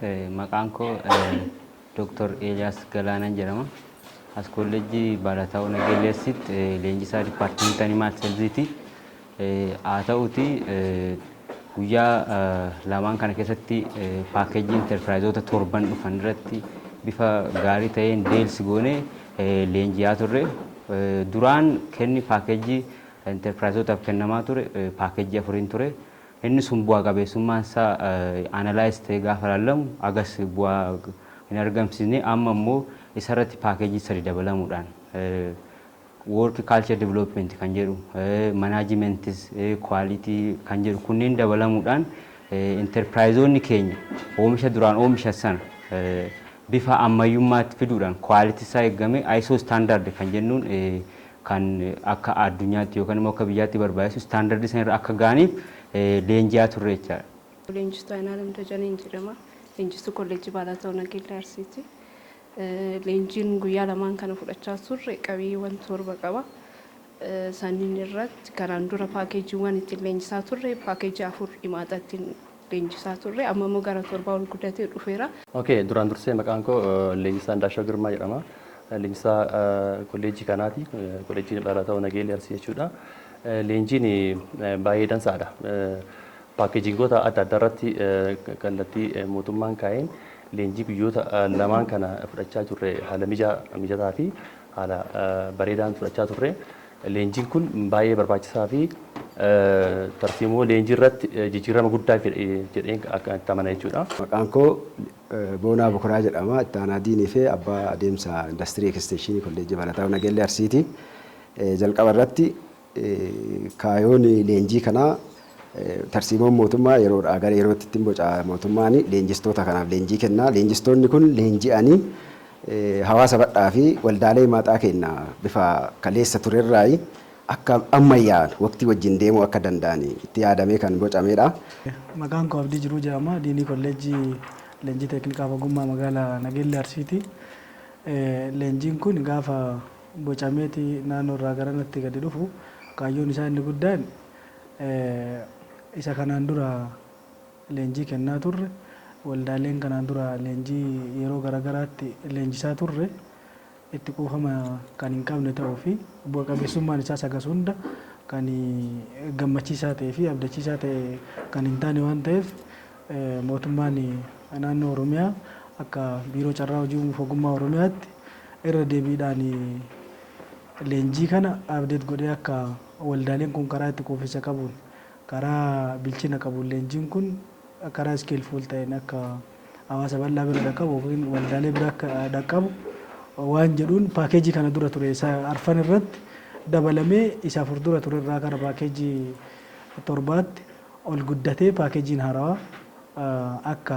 Maqaan koo Dr. Elias Galaanan jedhama. As kolleejjii Barataa Nagelleessitti leenjisaa Dipaartimentii Animal Healthiti. Haa ta'uuti guyyaa lamaan kana keessatti paakeejii interpiraayizoota torban dhufan irratti bifa gaarii ta'een deelsi goonee leenjiyaa turre. Duraan kenni paakeejii interpiraayizootaaf kennamaa ture paakeejii afuriin ture. Inni sun bu'aa qabeessummaan isaa analyze ta'ee gaafa ilaalamu agas bu'aa hin argamsiisne amma immoo isarratti paakeejii sadi dabalamuudhaan work culture development kan jedhu managementis quality kan jedhu kunneen dabalamuudhaan interpiraayizoonni keenya oomisha duraan oomisha sana bifa ammayyummaatti fiduudhaan quality isaa eegame ISO standard kan jennuun kan akka addunyaatti yookaan immoo akka biyyaatti barbaachisu standard sana irra akka gaaniif leenjiyaa turre jechaadha. Leenjistuu Ayinaalem Dajaneen jedhama. Leenjistuu kolleejjii Barataa Nagelleessiiti. Leenjiin guyyaa lamaan kana fudhachaa turre qabiyyee torba qaba. Sanniin irratti kanaan dura paakeejiiwwan ittiin leenjisaa turre paakeejii afur himaatatti leenjisaa turre amma immoo gara torbaa ol guddatee dhufeera. Duraan dursee maqaan koo Leenjisaa Ndaashoo Girmaa jedhama. Leenjisaa kolleejjii kanaati. Kolleejjii Barataa Nagelleessi jechuudha. Leenjiin baay'ee dansaadha. Paakeejingoota adda addaa irratti kallattii mootummaan kaa'een leenjii guyyoota lamaan kana fudhachaa turre haala mijataa fi haala bareedaan fudhachaa turre. Leenjiin kun baay'ee barbaachisaa fi tartiiboo leenjii irratti jijjiirama guddaa jedheen akka itti amana jechuudha. Maqaan koo Boonaa Bukuraa jedhama. Itti aanaa diinii fi abbaa adeemsa industirii eksteenshinii kolleejjii Barataa Nagelleessiiti. Jalqaba irratti kaayoon leenjii kanaa tarsiimoon mootummaa yeroodhaa gara yerootti ittiin boca mootummaan leenjistoota kanaaf leenjii kennaa. Leenjistoonni kun leenji'anii hawaasa bal'aa fi waldaalee maaxaa kenna bifa kaleessa turerraa akka ammayyaa'an waqtii wajjin deemuu akka danda'an itti yaadamee kan bocamedha. Maqaan koo Abdii Jiruu jedhama. Diinii kolleejjii leenjii teeknikaaf ogummaa magaalaa Nagelleessiiti. Leenjiin kun gaafa bocameeti naannoo irraa gara natti gadi dhufu kaayyoon isaa inni guddaan isa kanaan dura leenjii kennaa turre waldaaleen kanaan dura leenjii yeroo garaagaraatti leenjisaa turre itti quufama kan hin qabne ta'uu fi bu'a qabeessummaan isaa sagas hunda kan gammachiisaa ta'ee fi abdachiisaa ta'e kan hin taane waan ta'eef mootummaan naannoo Oromiyaa akka biiroo carraa hojii uumuuf ogummaa Oromiyaatti irra deebiidhaan leenjii kana abdeet godhee akka waldaaleen kun karaa itti quufinsa qabuun karaa bilchina qabuun leenjiin kun karaa skillful ta'een akka hawaasa bal'aa bira dhaqqabu yookiin waldaalee bira akka dhaqqabu waan jedhuun paakeejii kana dura ture isa arfan irratti dabalamee isa afur dura ture irraa gara paakeejii torbaatti ol guddatee paakeejiin haarawaa akka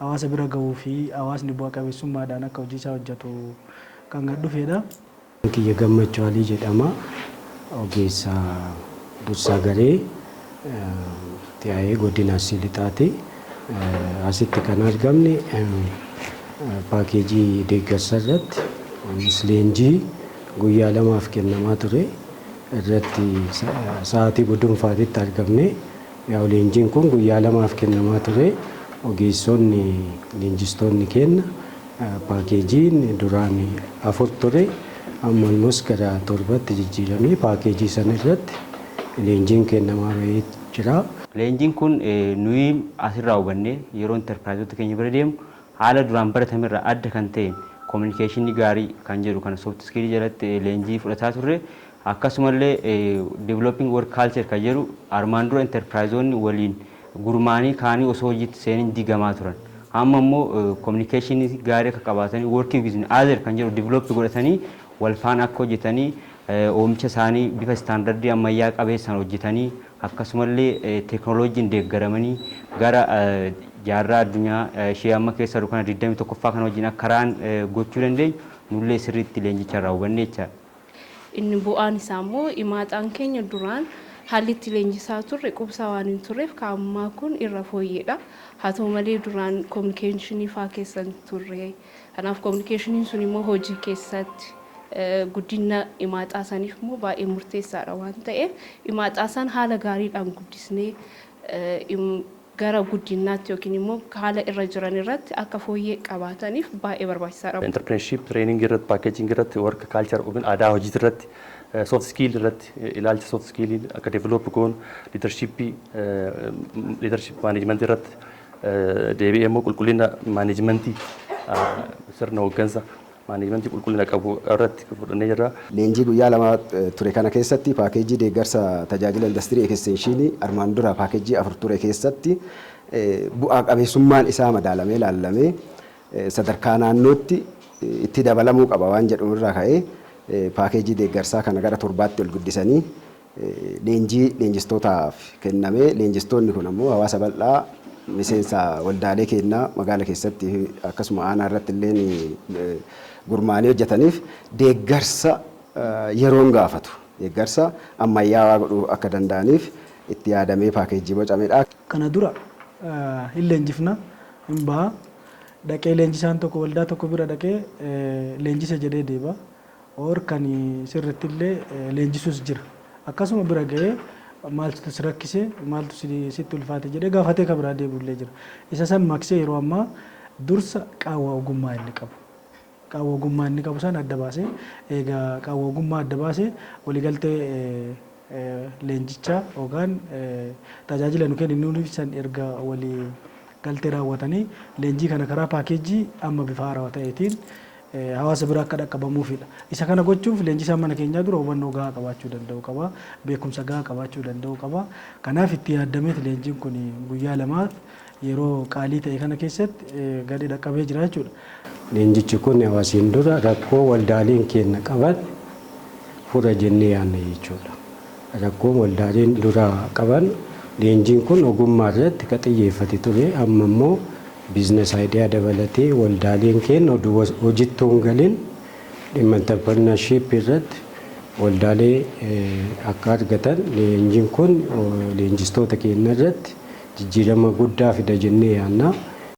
hawaasa bira gahuu fi hawaasni bu'a qabeessummaadhaan akka hojii isaa hojjetu kan gad dhufedha. Kiyya Gammachuu Alii jedhama. Ogeessa dursaa garee TIA godina Lixaati. Asitti kan argamne paakeejii deeggarsa irratti leenjii guyyaa lamaaf kennamaa ture irratti sa'aatii gudunfaatitti argamne. Leenjiin kun guyyaa lamaaf kennamaa ture. Ogeessonni leenjistoonni kenna paakeejiin duraan afur ture. Amma almoos gara torbatti jijjiiramee paakeejii sana irratti leenjiin kennamaa jira. Leenjiin kun nuyi asirraa hubannee yeroo interpiraayizoota keenya bira deemu haala duraan baratame irraa adda kan ta'een kominikeeshinii gaarii kan jedhu kana soft skillii jalatti leenjii fudhataa turre. Akkasumallee developing work culture kan jedhu armaan dura interpiraayizoonni waliin gurmaanii kaanii osoo hojiitti seenin diigamaa turan. Amma immoo kominikeeshinii gaarii akka qabaatanii working with other kan jedhu develop godhatanii wal faana akka hojjetanii oomisha isaanii bifa istaandardii ammayyaa qabeessaan hojjetanii akkasumallee teekinooloojiin deeggaramanii gara jaarraa addunyaa ishee amma keessa jiru kana 21ffaa kana wajjin akka karaan gochuu dandeenyu nullee sirriitti leenjicha irraa hubanne jechaadha. Inni bu'aan isaa immoo himaataan keenya duraan haalli itti leenjisaa turre qubsaa waan hin turreef kaa'ammaa kun irra fooyyeedha. Haa ta'u malee duraan kominikeeshinii fa'aa keessan turre. Kanaaf kominikeeshiniin sun immoo hojii keessatti guddina himaataa saniif immoo baay'ee murteessaadha waan ta'eef himaataa san haala gaariidhaan guddisnee gara guddinaatti yookiin immoo haala irra jiran irratti akka fooyyee qabaataniif baay'ee barbaachisaadha. Entrepreneurship training irratti packaging irratti work culture yookiin aadaa hojii irratti soft skill irratti ilaalcha soft skill akka develop goon leadership management irratti deebi'ee immoo qulqullina managementii sirna hooggansa managementii qulqullina qabu irratti fudhannee jirra. Leenjii guyyaa lama ture kana keessatti paakeejii deeggarsa tajaajila industirii ekstenshinii armaan dura paakeejii 4 ture keessatti bu'aa qabeessummaan isaa madaalamee ilaallamee sadarkaa naannootti itti dabalamuu qaba waan jedhu irraa ka'ee paakeejii deeggarsaa kana gara 7tti ol guddisanii leenjistootaaf kennamee leenjistoonni kun ammoo hawaasa bal'aa miseensa waldaalee kennaa magaala keessatti akkasuma aanaa irratti illee gurmaanii hojjetaniif deeggarsa yeroon gaafatu deeggarsa ammayyaawaa godhuu akka danda'aniif itti yaadamee paakeejii bocamedha. Kana dura hin leenjifna hin baha dhaqee leenjisaan tokko waldaa tokko bira dhaqee leenjisa jedhee deeba or kan sirriitti illee leenjisuus jira akkasuma bira ga'ee maaltu si rakkise maaltu sitti ulfaate jedhee gaafatee kan biraa deebi'ullee jira. Isa san maksee yeroo ammaa dursa qaawwa ogummaa inni qabu. Qaawwa ogummaa inni qabu san adda baasee egaa qaawwa ogummaa adda baasee waliigaltee leenjichaa yookaan tajaajila nu kennu san erga walii galtee raawwatanii leenjii kana karaa paakeejii amma bifa haarawaa ta'eetiin hawaasa bira akka dhaqqabamuufidha. Isa kana gochuuf leenjisaan mana keenyaa dura hubannoo gahaa qabaachuu danda'u qaba, beekumsa gahaa qabaachuu danda'u qaba. Kanaaf itti yaadameet leenjiin kun guyyaa lamaaf yeroo qaalii ta'e kana keessatti gadi dhaqqabee jira jechuudha. Leenjichi kun hawaasiin dura rakkoo waldaaleen keenya qaban fura jennee yaadna jechuudha. Rakkoo waldaaleen dura qaban leenjiin kun ogummaa irratti kan xiyyeeffate ture amma immoo biizines aayidiyaa dabalatee waldaaleen keenya hojiitti galin dhimma interpreneurship irratti waldaalee akka argatan leenjiin kun leenjistoota keenya irratti jijjiirama guddaa fida jennee yaadna.